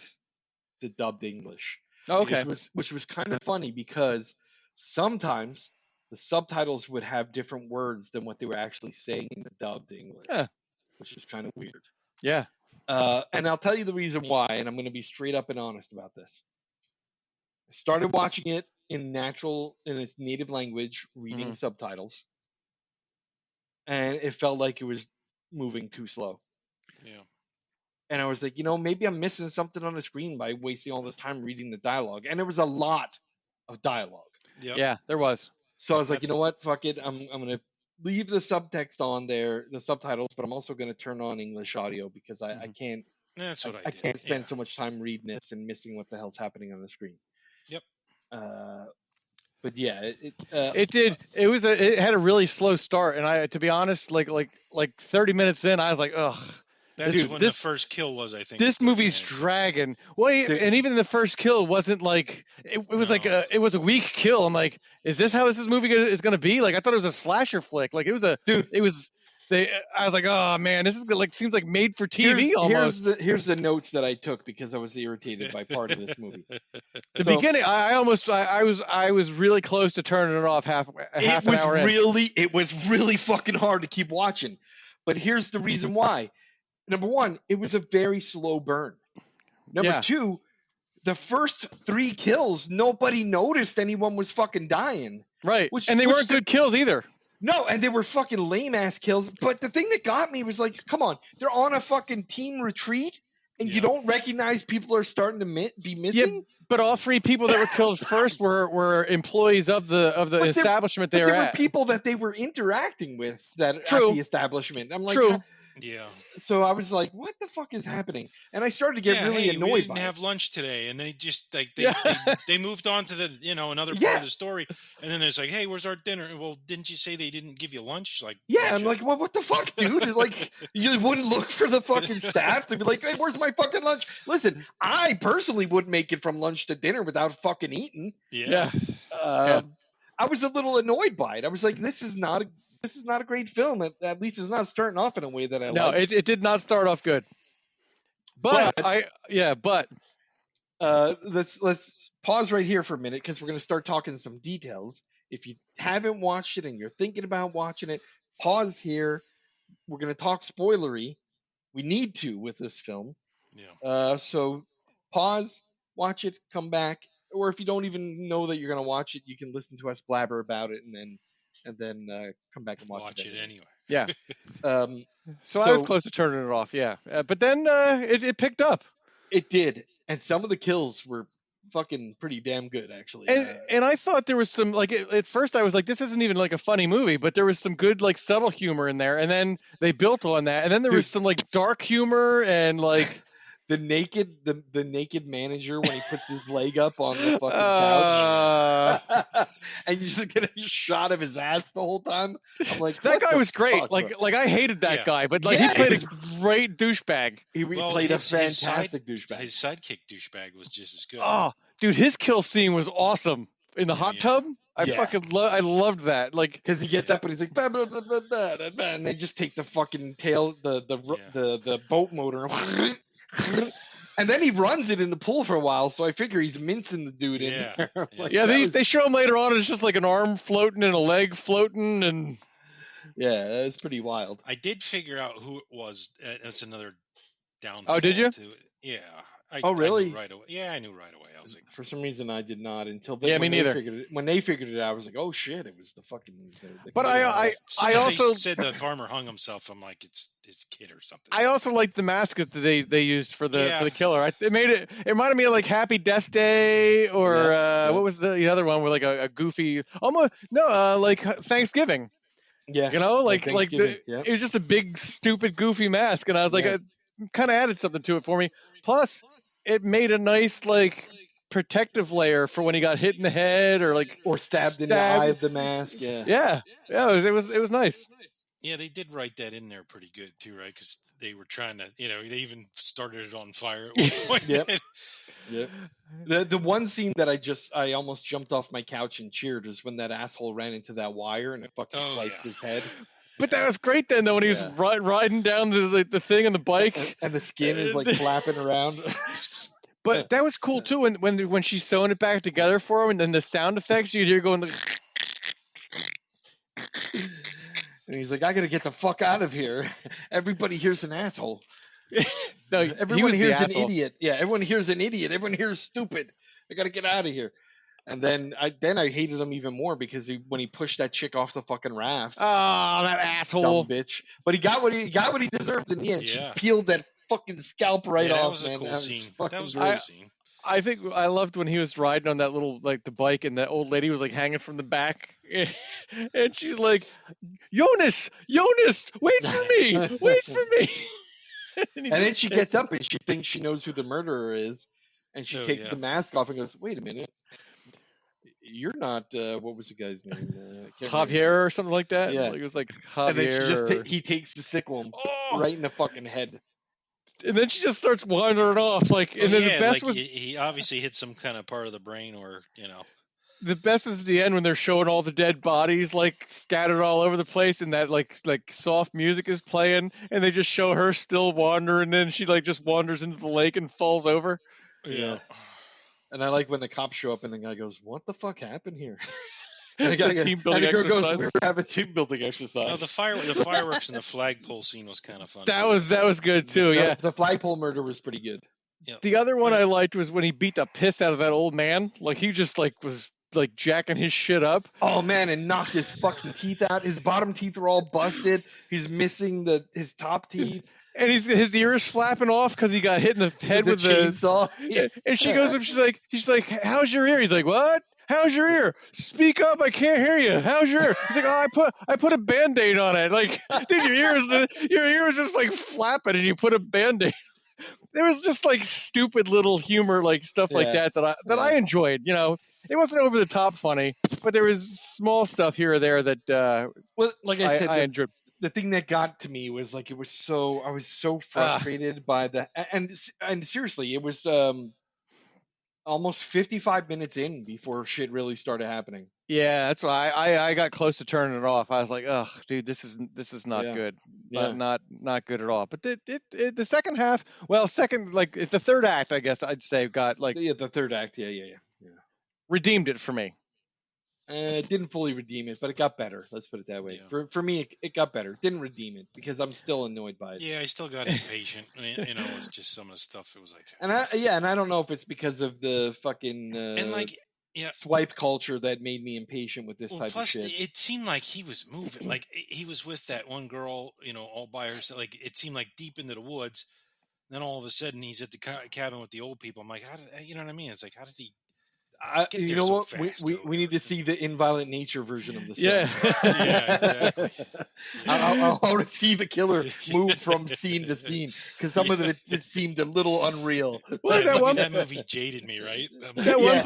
the dubbed English. Oh, okay. Which was kind of funny because sometimes the subtitles would have different words than what they were actually saying in the dubbed English. Yeah. Which is kind of weird. Yeah. And I'll tell you the reason why, and I'm going to be straight up and honest about this. I started watching it in its native language, reading subtitles, and it felt like it was moving too slow. Yeah. And I was like, maybe I'm missing something on the screen by wasting all this time reading the dialogue. And there was a lot of dialogue. Yep. Yeah, there was. So I was like, you know what? Fuck it. I'm going to leave the subtext on there, the subtitles, but I'm also going to turn on English audio because I can't. That's what I can't spend so much time reading this and missing what the hell's happening on the screen. Yep. But yeah, it did. It had a really slow start, and to be honest, like 30 minutes in, I was like, ugh. That's when the first kill was, I think. This movie's dragging. Well, and even the first kill wasn't like it was like it was a weak kill. I'm like, is this how this movie is going to be? Like I thought it was a slasher flick. Like it was I was like, oh man, this is seems like made for TV almost. Here's the notes that I took because I was irritated by part of this movie. The beginning, I was really close to turning it off half an hour in. It was really fucking hard to keep watching. But here's the reason why. Number one, it was a very slow burn. Number two, the first 3 kills, nobody noticed anyone was fucking dying. Right. And they weren't good kills either. No, and they were fucking lame-ass kills. But the thing that got me was like, come on, they're on a fucking team retreat, and you don't recognize people are starting to be missing? Yeah, but all 3 people that were killed first were employees of the establishment they were at. There were people that they were interacting with at the establishment. I'm like, yeah. So I was like, what the fuck is happening? And I started to get really annoyed we didn't by have lunch today, and they just they moved on to the another part of the story, and then it's like, hey, where's our dinner? Well, didn't you say they didn't give you lunch? Like, I'm like, well, what the fuck, dude? Like, you wouldn't look for the fucking staff to be like, hey, where's my fucking lunch? Listen, I personally wouldn't make it from lunch to dinner without fucking eating. Yeah. I was a little annoyed by it. I was like, this is not a great film. At least it's not starting off in a way that I like. No, it did not start off good. But let's pause right here for a minute because we're going to start talking some details. If you haven't watched it and you're thinking about watching it, pause here. We're going to talk spoilery. We need to with this film. Yeah. So pause, watch it, come back. Or if you don't even know that you're going to watch it, you can listen to us blabber about it and then come back and watch it anyway. Yeah. So I was close to turning it off. Yeah. But then it picked up. It did. And some of the kills were fucking pretty damn good, actually. And I thought there was some, at first I was like, this isn't even like a funny movie, but there was some good, subtle humor in there. And then they built on that. And then there was some, dark humor and, the naked manager when he puts his leg up on the fucking couch, and you just get a shot of his ass the whole time. I'm like, that guy was great. I hated that guy, but he played a great douchebag. He played a fantastic douchebag. His sidekick douchebag was just as good. Oh, dude, his kill scene was awesome in the hot tub. I loved that. Because he gets up and he's like, bah, bah, bah, bah, bah, bah, bah, and they just take the fucking tail, the boat motor. And then he runs it in the pool for a while, so I figure he's mincing the dude in there. They show him later on, and it's just like an arm floating and a leg floating, and that was pretty wild. I did figure out who it was. That's another downfall. Oh, did you? Yeah. Oh, really? I knew right away. Yeah, I knew right away. I was like, For some reason, I did not until Yeah, me neither. When they figured it out, I was like, oh shit, it was the fucking. But as soon as also they said the farmer hung himself, I'm like, it's his kid or something. I also liked the mask that they used for the killer. It reminded me of like Happy Death Day or what was the other one where like a goofy like Thanksgiving. Yeah, you know, it was just a big stupid goofy mask, and I was like, it kind of added something to it for me. Plus, it made a nice like protective layer for when he got hit in the head or stabbed in the eye of the mask. Yeah. It was nice. Yeah, they did write that in there pretty good too, right? Because they were trying to, they even started it on fire at one point. Yep. The one scene that I almost jumped off my couch and cheered is when that asshole ran into that wire and it fucking sliced his head. But that was great then, though, when he was riding down the thing on the bike, and the skin is like flapping around. But that was cool too when she's sewing it back together for him, and then the sound effects you'd hear going. And he's like, I gotta get the fuck out of here. Everybody here's an asshole. No, everyone here's an idiot. Yeah, everyone here's an idiot. Everyone here's stupid. I gotta get out of here. And then I hated him even more because when he pushed that chick off the fucking raft. Oh, that asshole, dumb bitch! But he got what he deserved in the end. She peeled that fucking scalp right off. That was a cool scene. That was a cool scene. I think I loved when he was riding on that little the bike, and that old lady was hanging from the back, and she's like, Jonas, wait for me, wait for me. and then she gets up and she thinks she knows who the murderer is, and she takes the mask off and goes, "Wait a minute, you're not what was the guy's name? Javier or something like that." Yeah, it was like Javier. And then he takes the sickle right in the fucking head. And then she just starts wandering off, and then the best was he obviously hit some kind of part of the brain, or The best was at the end when they're showing all the dead bodies scattered all over the place, and that like soft music is playing, and they just show her still wandering, and then she just wanders into the lake and falls over. Yeah. And I like when the cops show up and the guy goes, "What the fuck happened here?" And the guy team building exercise. Goes, "We have a team building exercise." No, the fireworks and the flagpole scene was kind of fun. That was good too. The flagpole murder was pretty good. Yep. The other one I liked was when he beat the piss out of that old man. He just was jacking his shit up. Oh man, and knocked his fucking teeth out. His bottom teeth are all busted. He's missing his top teeth. And his ears flapping off because he got hit in the head with the chainsaw. And she goes up, she's like, "How's your ear?" He's like, "What? How's your ear? Speak up, I can't hear you. How's your ear?" He's like, "Oh, I put a Band-Aid on it." Dude, your ear is just flapping, and you put a Band-Aid. There was just stupid little humor, stuff like that I enjoyed. It wasn't over the top funny, but there was small stuff here or there that I enjoyed. The thing that got to me was I was so frustrated by and seriously, it was almost 55 minutes in before shit really started happening. Yeah, that's why I got close to turning it off. I was like, "Ugh, dude, this is not good. Not good at all." But the second half, the third act, I guess I'd say got the third act, redeemed it for me. It didn't fully redeem it, but it got better. Let's put it that way. Yeah. For me, it got better. Didn't redeem it because I'm still annoyed by it. Yeah, I still got impatient. It's just some of the stuff. It was like, and I don't know if it's because of the fucking swipe culture that made me impatient with this type of shit. It seemed like he was moving. He was with that one girl, all by herself. It seemed like deep into the woods. Then all of a sudden, he's at the cabin with the old people. I'm like, you know what I mean? It's like, how did he? You know what? We need to see the inviolent nature version of this. Yeah, yeah, exactly. I want to see the killer move from scene to scene because some of it seemed a little unreal. Well, that movie jaded me, right? That one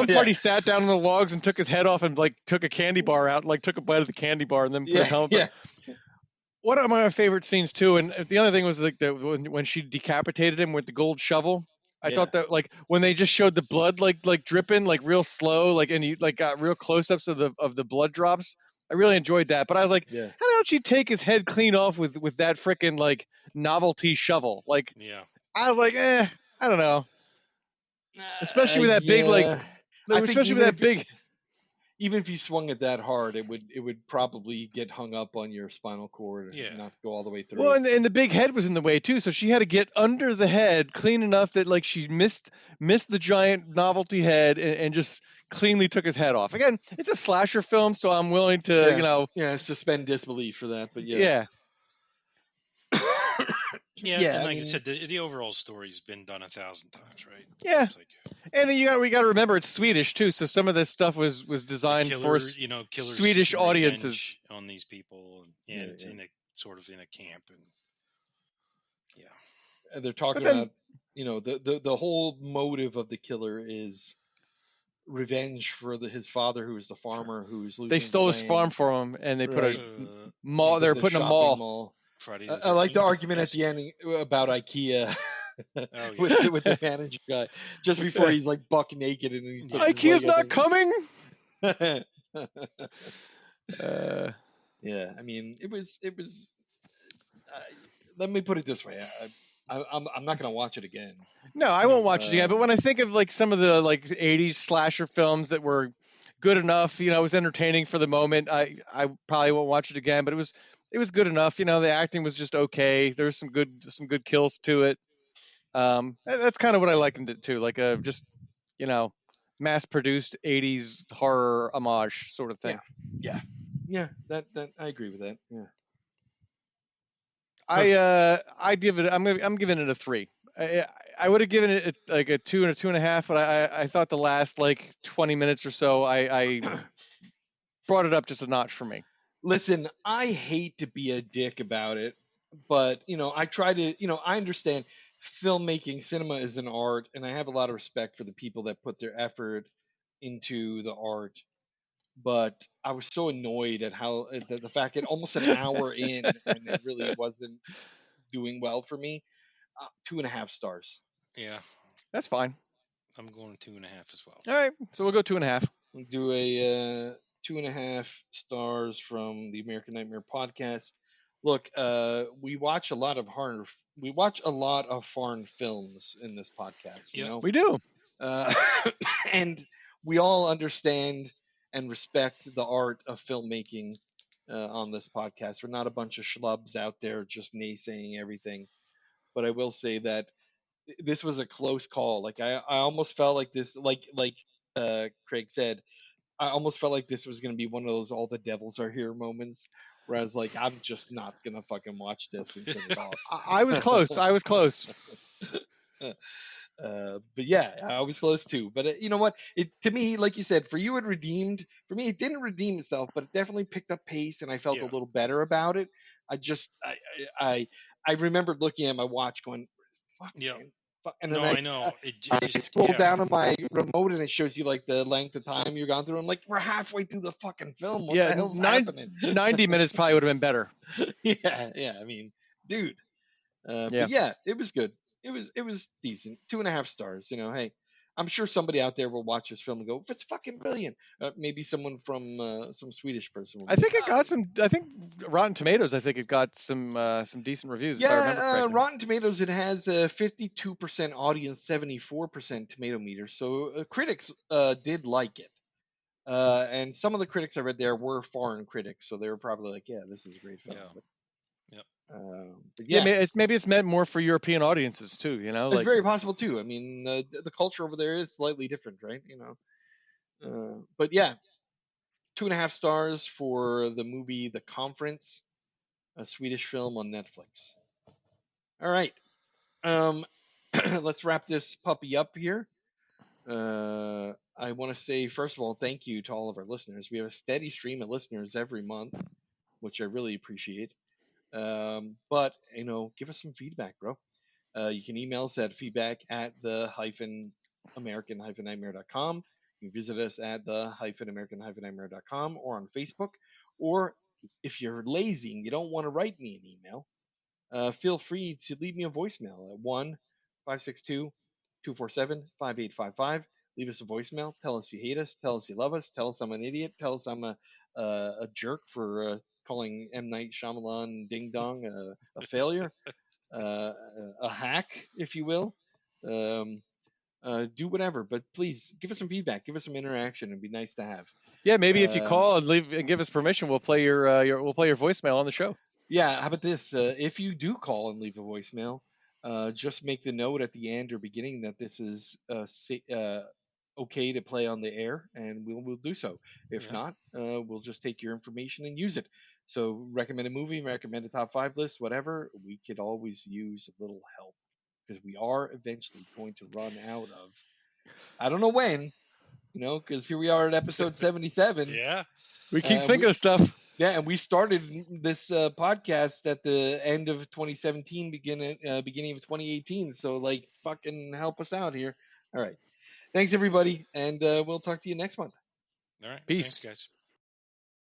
part he sat down on the logs and took his head off and took a candy bar out, took a bite of the candy bar and then put his helmet. Yeah. One of my favorite scenes too, and the other thing was when she decapitated him with the gold shovel. I thought that when they just showed the blood dripping real slow and you got real close ups of the blood drops. I really enjoyed that. But I was like, how don't you take his head clean off with that freaking novelty shovel? I was like, I don't know. Especially with that big even if you swung it that hard, it would probably get hung up on your spinal cord Yeah. and not go all the way through. Well, and the big head was in the way too, so she had to get under the head clean enough that like she missed the giant novelty head and just cleanly took his head off. Again, it's a slasher film, so I'm willing to suspend disbelief for that. But yeah. Yeah, and like I said, the overall story's been done 1,000 times, right? Yeah. It's like, And we got to remember it's Swedish too, so some of this stuff was designed for killers Swedish audiences on these people, and it's in a sort of in a camp, and and they're talking about the whole motive of the killer is revenge for his father, who was the farmer who's losing. They stole his farm for him, and they put a mall. They're putting a mall. I like the argument at the end about IKEA. With the manager guy, just before he's like buck naked and he's IKEA's not coming. Yeah, I mean, it was. Let me put it this way: I'm not gonna watch it again. No, I won't watch it again. But when I think of like some of the like '80s slasher films that were good enough, it was entertaining for the moment. I probably won't watch it again, but it was good enough. The acting was just okay. There was some good kills to it. That's kind of what I likened it to, like a just mass-produced '80s horror homage sort of thing. Yeah. That I agree with that. Yeah. I give it. I'm giving it a 3. I would have given it like a 2 and a 2.5, but I thought the last like 20 minutes or so I brought it up just a notch for me. Listen, I hate to be a dick about it, but I try to. I understand filmmaking, cinema is an art, and I have a lot of respect for the people that put their effort into the art. But I was so annoyed at how the fact that almost an hour in and it really wasn't doing well for me. 2.5 stars. Yeah, that's fine. I'm going 2.5 as well. All right, so we'll go 2.5. We'll do a 2.5 stars from the American Nightmare podcast. Look, we watch a lot of foreign films in this podcast. We do, and we all understand and respect the art of filmmaking on this podcast. We're not a bunch of schlubs out there just naysaying everything. But I will say that this was a close call. Like I almost felt like this, like Craig said, I almost felt like this was going to be one of those "all the devils are here" moments, where I was like, I'm just not gonna fucking watch this and turn it off. I was close. But yeah, I was close too. But you know what? To me, like you said, for you it redeemed. For me, it didn't redeem itself, but it definitely picked up pace, and I felt a little better about it. I remembered looking at my watch, going, "Fuck, man, fuck." And then I know. I scroll down on my remote, and it shows you like the length of time you've gone through. I'm like, we're halfway through the fucking film. What the hell's happening? 90 minutes probably would have been better. Yeah. I mean, dude. But yeah, it was good. It was decent. 2.5 stars. Hey, I'm sure somebody out there will watch this film and go, "It's fucking brilliant." Maybe someone from some Swedish person. I think it got some. I think Rotten Tomatoes. I think it got some decent reviews. Yeah, if I remember correctly. Rotten Tomatoes. It has a 52% audience, 74% tomato meter. So critics did like it. And some of the critics I read there were foreign critics, so they were probably like, "Yeah, this is a great film." Yeah. But yeah, maybe it's meant more for European audiences too. It's very possible too. I mean, the culture over there is slightly different, right? But yeah, 2.5 stars for the movie The Conference, a Swedish film on Netflix. All right, let's wrap this puppy up here. I want to say, first of all, thank you to all of our listeners. We have a steady stream of listeners every month, which I really appreciate. But give us some feedback, bro. You can email us at feedback@the-american-nightmare.com. You can visit us at the-american-nightmare.com or on Facebook. Or if you're lazy and you don't want to write me an email, feel free to leave me a voicemail at 1-562-247-5855. Leave us a voicemail. Tell us you hate us. Tell us you love us. Tell us I'm an idiot. Tell us I'm a jerk for calling M. Night Shyamalan Ding Dong a failure, a hack, if you will. do whatever. But please give us some feedback, give us some interaction. It'd be nice to have. Yeah, maybe if you call and leave and give us permission, we'll play your voicemail on the show. Yeah, how about this? If you do call and leave a voicemail, just make the note at the end or beginning that this is okay to play on the air, and we'll do so. If not, we'll just take your information and use it. So recommend a movie, recommend a top 5 list, whatever. We could always use a little help because we are eventually going to run out of. I don't know when, because here we are at episode 77. Yeah. We keep thinking of stuff. Yeah, and we started this podcast at the end of 2017, beginning of 2018. So, fucking help us out here. All right. Thanks, everybody, and we'll talk to you next month. All right. Peace. Thanks, guys.